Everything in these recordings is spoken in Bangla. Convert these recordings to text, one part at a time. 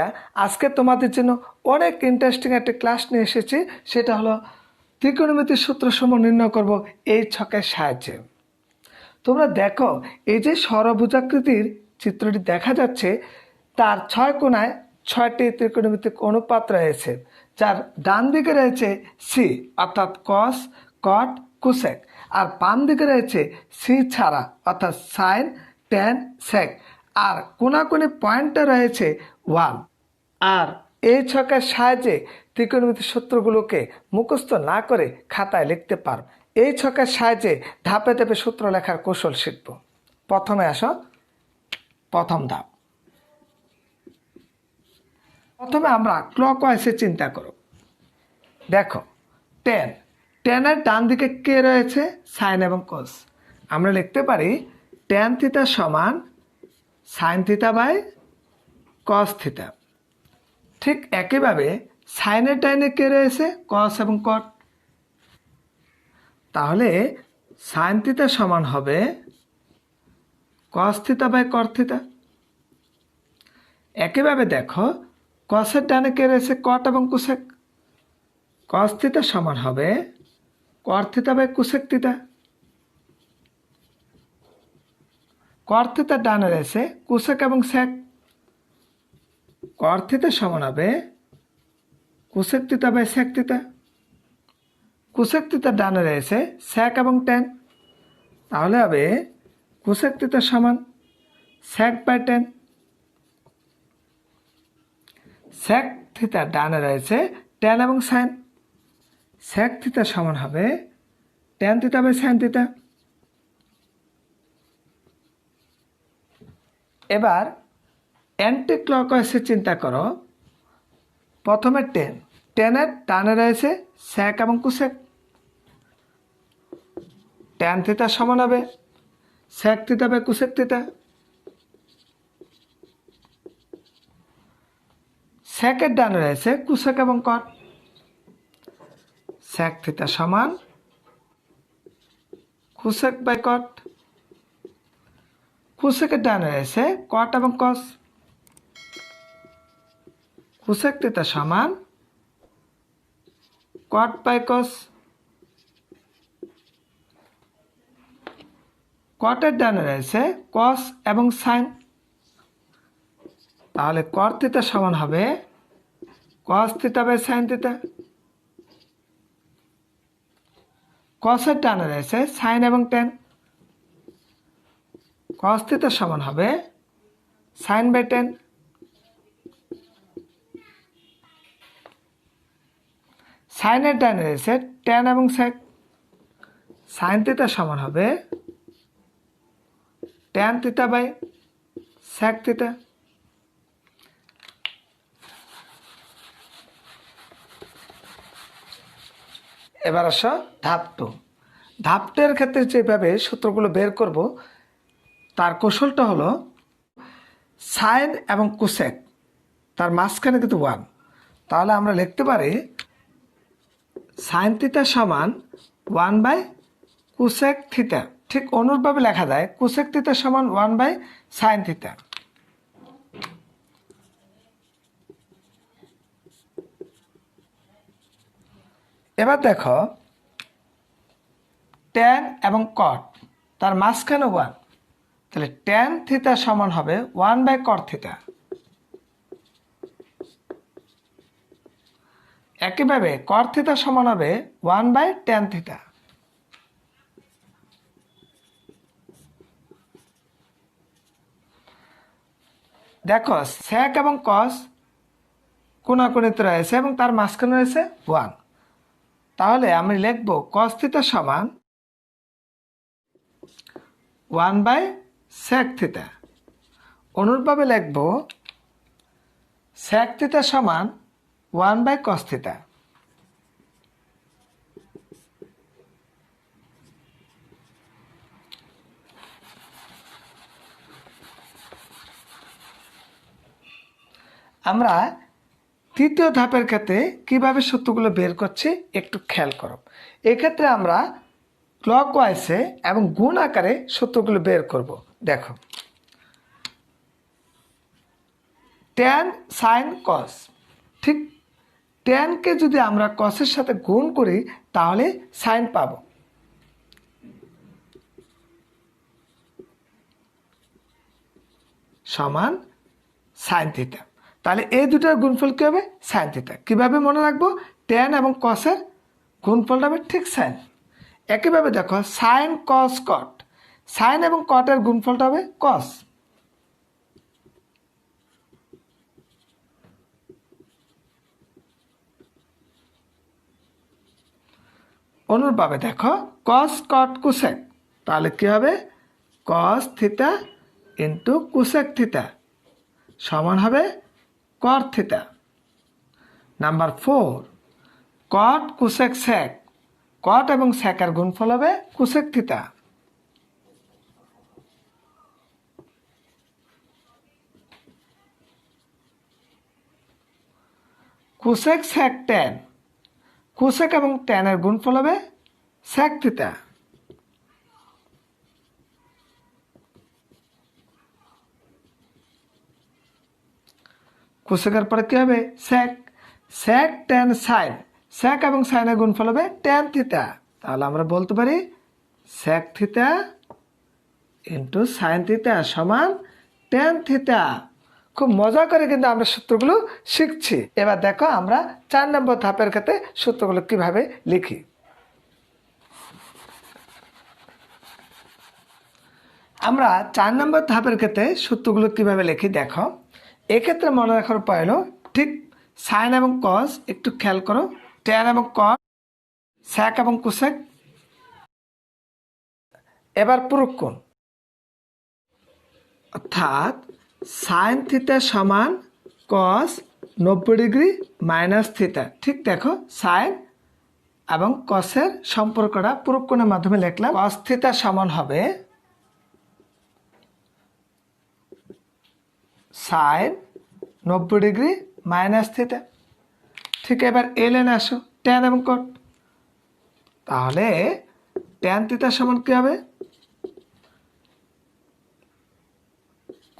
শিক্ষার্থীরা, আজকে তোমাদের জন্য অনেক ইন্টারেস্টিং একটা ক্লাস নিয়ে এসেছি। সেটা হলো ত্রিকোণমিতির সূত্রসমূহ নির্ণয় করব এই ছকের সাহায্যে। তোমরা দেখো, এই যে ষড়ভুজাকৃতির চিত্রটি দেখা যাচ্ছে, তার 6 কোণায় 6টি ত্রিকোণমিতিক অনুপাত রয়েছে, যার ডান দিকে রয়েছে সি অর্থাৎ কস, কট, কোসেক, আর বাম দিকে রয়েছে সি ছাড়া অর্থাৎ সাইন, ট্যান, সেক, আর কোনাকুনি পয়েন্টে রয়েছে 1। আর এই ছকের সাহায্যে ত্রিকোণমিতির সূত্রগুলোকে মুখস্থ না করে খাতায় লিখতে পারো। এই ছকের সাহায্যে ধাপে ধাপে সূত্র লেখার কৌশল শিখব। প্রথমে আসো, প্রথম ধাপ। প্রথমে আমরা ক্লকওয়াইজে চিন্তা করব। দেখো, টেনের ডান দিকে কে রয়েছে? সাইন এবং কস। আমরা লিখতে পারি ট্যান থিটা সমান sine theta by cos theta. ঠিক একইভাবে সাইনের ডাইনে কে রয়েছে? কস এবং কট। তাহলে সাইন থিটা সমান হবে cos theta by cot theta. একইভাবে দেখো, কসের ডানে কে রয়েছে? কট এবং কোসেক। কস থিটা সমান হবে cot theta by cosec theta. Cot থিটার ডানে রয়েছে কোসেক এবং সেক। কট থিটা সমান হবে cosec theta by sec theta. Cosec থিটার ডানে রয়েছে সেক এবং ট্যান। তাহলে হবে কোসেক থিটা সমান সেক বাই ট্যান। সেক থিটার ডানে রয়েছে ট্যান এবং সাইন। সেক থিটা সমান হবে tan theta by sine theta. এবার অ্যান্টি ক্লকওয়াইজে চিন্তা করো। প্রথমে টেনের ডানে রয়েছে সেক এবং কোসেক। ট্যান থিটা সমান হবে sec theta by cosec theta. সেকের ডানে রয়েছে কোসেক এবং কট। সেক থিটা সমান কোসেক বাই কট। কোসেকের ডানে রয়েছে কট এবং কস। কোসেক থিটা সমান কট বাই কস। কটের ডানে রয়েছে কস এবং সাইন। তাহলে কট থিটা সমান হবে cos theta by sine theta. কসের ডানে রয়েছে সাইন এবং ট্যান। কস থিটা সমান হবে সাইন বাই ট্যান। সাইনের ডানে রয়েছে ট্যান এবং সেক। সাইন থিটা সমান হবে tan theta by sec theta. এবার আসো ধাপ 2। ধাপ 2 এর ক্ষেত্রে যেভাবে সূত্রগুলো বের করব, তার কৌশলটা হলো সাইন এবং কোসেক, তার মাঝখানে কিন্তু 1। তাহলে আমরা লিখতে পারি সাইন থিটা সমান 1 বাই কোসেক থিটা। ঠিক অনুরূপভাবে লেখা যায় কোসেক থিটা সমান 1 বাই সাইন থিটা। এবার দেখো, ট্যান এবং কট, তার মাঝখানে 1। তাহলে ট্যান থিটা সমান হবে 1 বাই কট থিটা। একইভাবে কট থিটা সমান হবে 1 বাই ট্যান থিটা। দেখো, সেক এবং কস কোনাকুনিতে রয়েছে এবং তার মাঝখানে রয়েছে 1। তাহলে আমি লিখব কস থিটা সমান 1 বাই সেক থিটা। অনুরূপভাবে লিখব সেক থিটা সমান 1 বাই কস থিটা। আমরা তৃতীয় ধাপের ক্ষেত্রে কিভাবে সূত্রগুলো বের করছি একটু খেয়াল করো। এক্ষেত্রে আমরা ক্লকওয়াইজে এবং গুণ আকারে সূত্রগুলো বের করব। দেখো, ট্যান সাইন কস। ঠিক ট্যানকে যদি আমরা কসের সাথে গুণ করি তাহলে সাইন পাবো। সমান সাইন থিটা। তাহলে এই দুটার গুণফল কী হবে? Sine theta. কীভাবে মনে রাখবো? ট্যান এবং কসের গুণফলটা হবে ঠিক সাইন। একইভাবে দেখো সাইন কস কট, সাইন এবং কটের গুণফলটা হবে কস। অনুরূপভাবে দেখো কস কট কুসেক, তাহলে কী হবে? Cos theta into cosec theta সমান হবে কট থিটা। নাম্বার 4 কট কুসেক সেক, কট এবং সেকের গুণফল হবে কুসেক থিটা। কুসেক সেক ট্যান, কুসেক এবং ট্যানের গুণফল হবে সেক থিটা। কুসেকের পরে কী হবে? সেক, সেক ট্যান সাইন, সেক এবং সাইনের গুণফল হবে ট্যান থিটা। তাহলে আমরা বলতে পারি sec theta into sine theta সমান ট্যান থিটা। খুব মজা করে কিন্তু আমরা সূত্রগুলো শিখছি। এবার দেখো আমরা 4 নম্বর ধাপের ক্ষেত্রে সূত্রগুলো কিভাবে লিখি। আমরা 4 নম্বর ধাপের ক্ষেত্রে সূত্রগুলো কিভাবে লিখি দেখো। এক্ষেত্রে মনে রাখার উপায় হলো ঠিক সাইন এবং কস একটু খেয়াল করো, ট্যান এবং কট, সেক এবং কুসেক। এবার পূরক কোণ, অর্থাৎ সাইন থিটা সমান কস 90 ডিগ্রি মাইনাস থিটা। ঠিক দেখো সাইন এবং কসের সম্পর্কটা পূরক কোণের মাধ্যমে লিখলাম। কস থিটা সমান হবে সাইন 90 ডিগ্রি মাইনাস থিটা। ঠিক এবার এই লাইনে আসো ট্যান এবং কট, তাহলে ট্যান থিটা সমান কী হবে?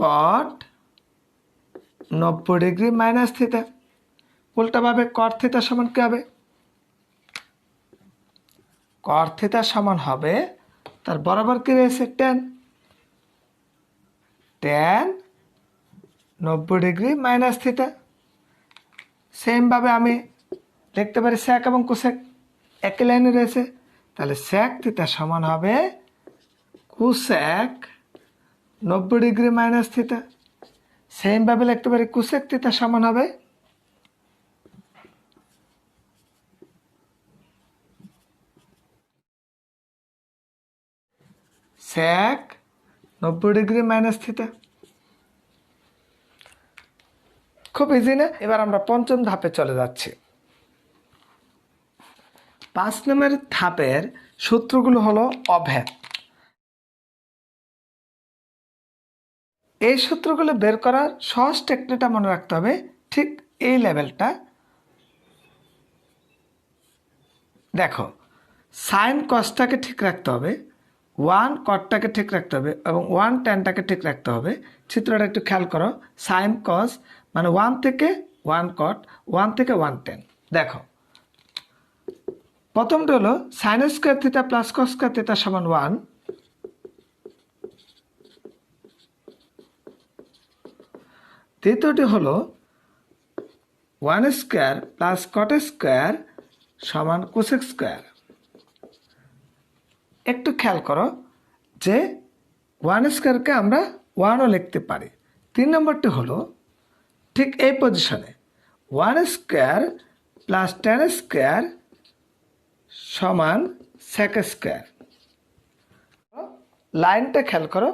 Cot 90 degree minus theta. উল্টাভাবে কট থিটা সমান কী হবে? কট থিটা সমান হবে তার বরাবর কী রয়েছে? Tan, tan 90 degree minus theta. সেমভাবে আমি লিখতে পারি সেক এবং কুসেক, একই লাইনে রয়েছে। তাহলে সেক থিটা সমান হবে কুসেক 90 ডিগ্রি মাইনাস থিটা। সেমভাবে লিখতে পারি কুসেক থিটা সমান হবে সেক 90 ডিগ্রি মাইনাস থিটা। খুব ইজি না? এবার আমরা 5ম ধাপে চলে যাচ্ছি। 5 নম্বর ধাপের সূত্রগুলো হলো অভেদ। এই সূত্রগুলো বের করার সহজ টেকনিকটা মনে রাখতে হবে। ঠিক এই লেভেলটা দেখো, সাইন কসটাকে ঠিক রাখতে হবে, 1 কটটাকে ঠিক রাখতে হবে এবং 1 ট্যানটাকে ঠিক রাখতে হবে। চিত্রটা একটু খেয়াল করো, সাইন কস মানে 1 থেকে 1 কট, 1 থেকে 1 ট্যান। দেখো প্রথমটা হলো sign square theta plus cos square theta সমান 1। দ্বিতীয়টি হলো 1 স্কোয়ার প্লাস কট স্কোয়ার সমান কোসেক স্কোয়ার। একটু খেয়াল করো যে 1 স্কোয়ারকে আমরা 1ও লিখতে পারি। 3 নম্বরটি হলো ঠিক এই পজিশনে 1 স্কোয়ার প্লাস ট্যান স্কোয়ার সমান সেক স্কোয়ার। লাইনটা খেয়াল করো,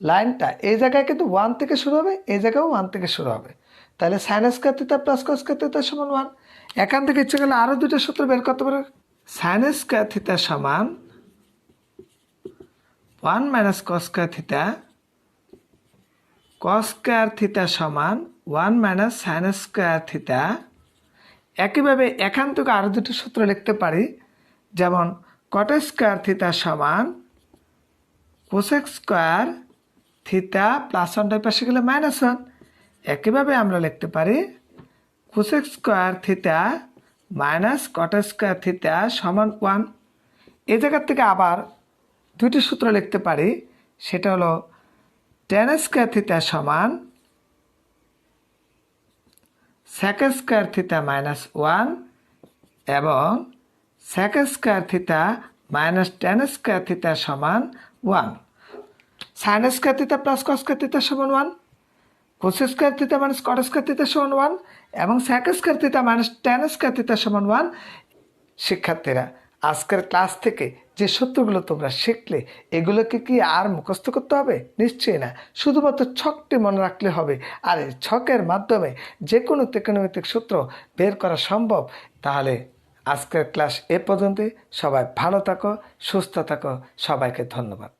লাইনটা এই জায়গায় কিন্তু 1 থেকে শুরু হবে, এই জায়গায়ও 1 থেকে শুরু হবে। তাহলে sign square theta plus cos square theta সমান 1। এখান থেকে ইচ্ছে গেলে আরও দুটো সূত্র বের করতে পারো। সাইন স্কোয়ার থিটা সমান 1 মাইনাস কস স্কোয়ার থিটা, কস স্কোয়ার থিটা সমান 1 মাইনাস সাইন স্কোয়ার থিটা। একইভাবে এখান থেকে আরও দুটো সূত্র লিখতে পারি, যেমন কট স্কোয়ার থিটা সমান কোসেক স্কোয়ার থিটা প্লাস 1 পাশে গেলে -1। একইভাবে আমরা লিখতে পারি cosec square theta minus cot square theta সমান 1। এই জায়গার থেকে আবার দুইটি সূত্র লিখতে পারি, সেটা হলো টেন স্কোয়ার থিটা সমান সেক স্কোয়ার থিটা মাইনাস 1 এবং sec square theta minus tan square theta সমান 1। Sine square theta plus cos square theta সমান 1, cos square theta minus cot square theta সমান 1 এবং sec square theta minus tan square theta সমান 1। শিক্ষার্থীরা, আজকের ক্লাস থেকে যে সূত্রগুলো তোমরা শিখলে এগুলোকে কি আর মুখস্থ করতে হবে? নিশ্চয়ই না, শুধুমাত্র ছকটি মনে রাখলে হবে। আর এই ছকের মাধ্যমে যে কোনো ত্রিকোণমিতিক সূত্র বের করা সম্ভব। তাহলে আজকের ক্লাস এ পর্যন্তই। সবাই ভালো থাকো, সুস্থ থাকো, সবাইকে ধন্যবাদ।